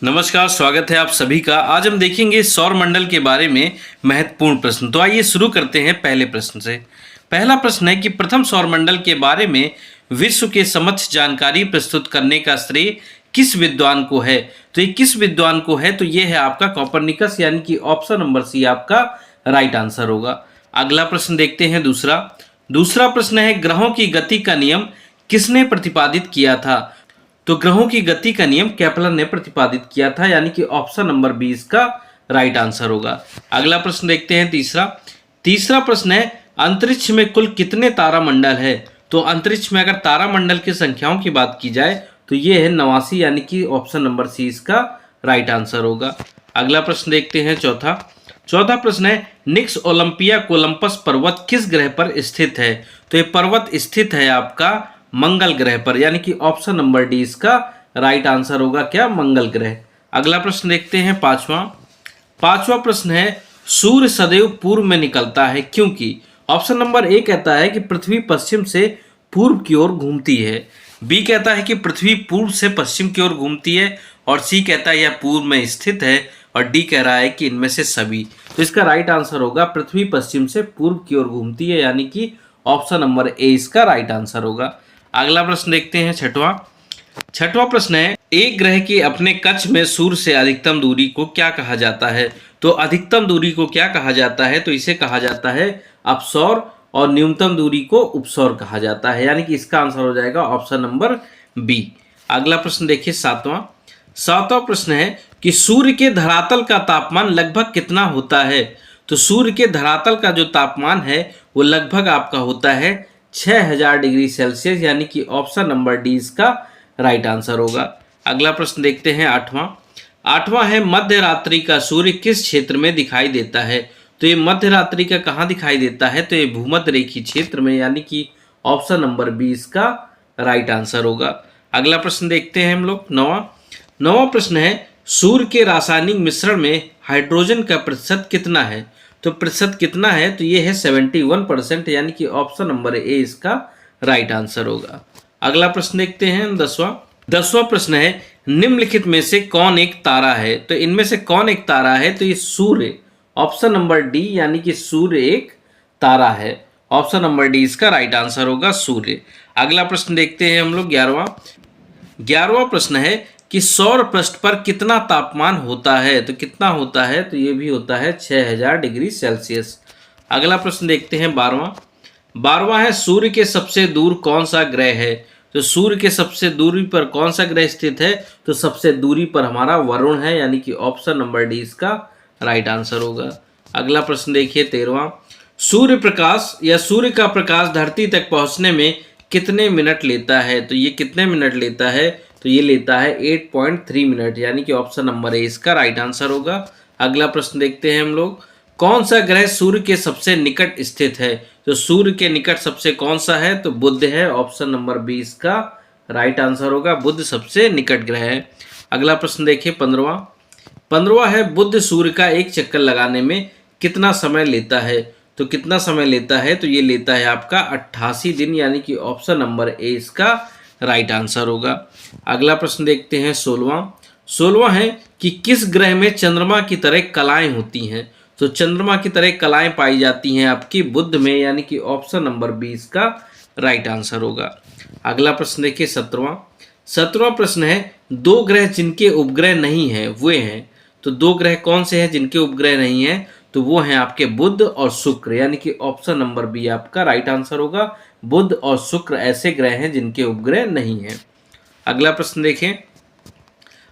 नमस्कार, स्वागत है आप सभी का। आज हम देखेंगे सौर मंडल के बारे में महत्वपूर्ण प्रश्न। तो आइए शुरू करते हैं पहले प्रश्न से। पहला प्रश्न है कि प्रथम सौर मंडल के बारे में विश्व के समक्ष जानकारी प्रस्तुत करने का श्रेय किस विद्वान को है। तो ये किस विद्वान को है, तो ये है आपका कोपरनिकस, यानी कि ऑप्शन नंबर सी आपका राइट आंसर होगा। अगला प्रश्न देखते हैं दूसरा प्रश्न है ग्रहों की गति का नियम किसने प्रतिपादित किया था। तो ग्रहों की गति का नियम केपलर ने प्रतिपादित किया था, यानी कि ऑप्शन नंबर बी इसका राइट आंसर होगा। अगला प्रश्न देखते हैं तीसरा प्रश्न है अंतरिक्ष में कुल कितने तारामंडल है। तो अंतरिक्ष में अगर तारामंडल की संख्याओं की बात की जाए तो ये है 89, यानी कि ऑप्शन नंबर सी इसका राइट आंसर होगा। अगला प्रश्न देखते हैं चौथा प्रश्न है निक्स ओलंपिया कोलंबस पर्वत किस ग्रह पर स्थित है। तो ये पर्वत स्थित है आपका मंगल ग्रह पर, यानी कि ऑप्शन नंबर डी इसका राइट आंसर होगा, क्या मंगल ग्रह। अगला प्रश्न देखते हैं पांचवा प्रश्न है सूर्य सदैव पूर्व में निकलता है क्योंकि। ऑप्शन नंबर ए कहता है कि पृथ्वी पश्चिम से पूर्व की ओर घूमती है, बी कहता है कि पृथ्वी पूर्व से पश्चिम की ओर घूमती है, और सी कहता है यह पूर्व में स्थित है, और डी कह रहा है कि इनमें से सभी। तो इसका राइट आंसर होगा पृथ्वी पश्चिम से पूर्व की ओर घूमती है, यानी कि ऑप्शन नंबर ए इसका राइट आंसर होगा। अगला प्रश्न देखते हैं छठवां प्रश्न है एक ग्रह की अपने कक्ष में सूर्य से अधिकतम दूरी को क्या कहा जाता है। तो अधिकतम दूरी को क्या कहा जाता है, तो इसे कहा जाता है अपसौर, और न्यूनतम दूरी को उपसौर कहा जाता है, यानी कि इसका आंसर हो जाएगा ऑप्शन नंबर बी। अगला प्रश्न देखिए सातवां प्रश्न है कि सूर्य के धरातल का तापमान लगभग कितना होता है। तो सूर्य के धरातल का जो तापमान है वो लगभग आपका होता है 6000 डिग्री सेल्सियस, यानी कि ऑप्शन नंबर डी इसका राइट आंसर होगा। अगला प्रश्न देखते हैं आठवां है मध्य रात्रि का सूर्य किस क्षेत्र में दिखाई देता है। तो ये मध्य रात्रि का कहाँ दिखाई देता है, तो ये भूमध्य रेखीय क्षेत्र में, यानी कि ऑप्शन नंबर बी इसका राइट आंसर होगा। अगला प्रश्न देखते हैं हम लोग नौवां प्रश्न है सूर्य के रासायनिक मिश्रण में हाइड्रोजन का प्रतिशत कितना है। तो प्रतिशत कितना है, तो ये है 71%, यानी कि ऑप्शन नंबर ए इसका राइट आंसर होगा। अगला प्रश्न देखते हैं दसवां प्रश्न है निम्नलिखित में से कौन एक तारा है। तो इनमें से कौन एक तारा है, तो ये सूर्य, ऑप्शन नंबर डी, यानी कि सूर्य एक तारा है, ऑप्शन नंबर डी इसका राइट आंसर होगा सूर्य। अगला प्रश्न देखते हैं हम लोग 11वां प्रश्न है कि सौर पृष्ठ पर कितना तापमान होता है। तो कितना होता है, तो ये भी होता है 6000 डिग्री सेल्सियस। अगला प्रश्न देखते हैं 12वां है सूर्य के सबसे दूर कौन सा ग्रह है। तो सूर्य के सबसे दूरी पर कौन सा ग्रह स्थित है, तो सबसे दूरी पर हमारा वरुण है, यानी कि ऑप्शन नंबर डी इसका राइट आंसर होगा। अगला प्रश्न देखिए 13वां सूर्य प्रकाश या सूर्य का प्रकाश धरती तक पहुंचने में कितने मिनट लेता है। तो ये कितने मिनट लेता है, तो ये लेता है 8.3 मिनट, यानी कि ऑप्शन नंबर ए इसका राइट आंसर होगा। अगला प्रश्न देखते हैं हम लोग कौन सा ग्रह सूर्य के सबसे निकट स्थित है। तो सूर्य के निकट सबसे कौन सा है, तो बुध है, ऑप्शन नंबर बी इसका राइट आंसर होगा, बुध सबसे निकट ग्रह है। अगला प्रश्न देखिए 15वां है बुध सूर्य का एक चक्कर लगाने में कितना समय लेता है। तो कितना समय लेता है, तो ये लेता है आपका 88 दिन, यानी कि ऑप्शन नंबर ए इसका राइट आंसर होगा। अगला प्रश्न देखते हैं 16वां है कि किस ग्रह में चंद्रमा की तरह कलाएं होती हैं। तो चंद्रमा की तरह कलाएं पाई जाती हैं आपकी बुध में, यानी कि ऑप्शन नंबर बी इसका राइट आंसर होगा। अगला प्रश्न देखिए 17वां प्रश्न है दो ग्रह जिनके उपग्रह नहीं है वे हैं। तो दो ग्रह कौन से हैं जिनके उपग्रह नहीं है, तो वो हैं आपके बुध और शुक्र, यानी कि ऑप्शन नंबर बी आपका राइट आंसर होगा। बुध और शुक्र ऐसे ग्रह हैं जिनके उपग्रह नहीं हैं। अगला प्रश्न देखें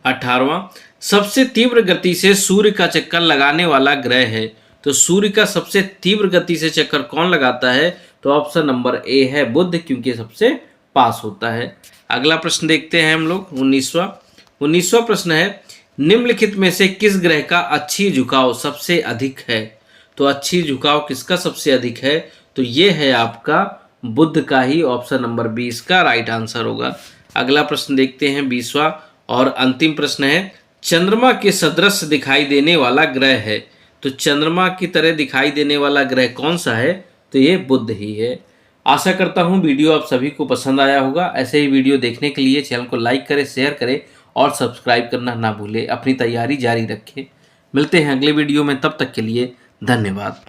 18वां सबसे तीव्र गति से सूर्य का चक्कर लगाने वाला ग्रह है। तो सूर्य का सबसे तीव्र गति से चक्कर कौन लगाता है, तो ऑप्शन नंबर ए है बुध, क्योंकि सबसे पास होता है। अगला प्रश्न देखते हैं हम लोग 19वां प्रश्न है निम्नलिखित में से किस ग्रह का अक्षीय झुकाव सबसे अधिक है। तो अक्षीय झुकाव किसका सबसे अधिक है, तो ये है आपका बुध का ही, ऑप्शन नंबर बी इसका राइट आंसर होगा। अगला प्रश्न देखते हैं 20वां और अंतिम प्रश्न है चंद्रमा के सदृश दिखाई देने वाला ग्रह है। तो चंद्रमा की तरह दिखाई देने वाला ग्रह कौन सा है, तो ये बुध ही है। आशा करता हूँ वीडियो आप सभी को पसंद आया होगा। ऐसे ही वीडियो देखने के लिए चैनल को लाइक करें, शेयर करें और सब्सक्राइब करना ना भूलें। अपनी तैयारी जारी रखें। मिलते हैं अगले वीडियो में, तब तक के लिए धन्यवाद।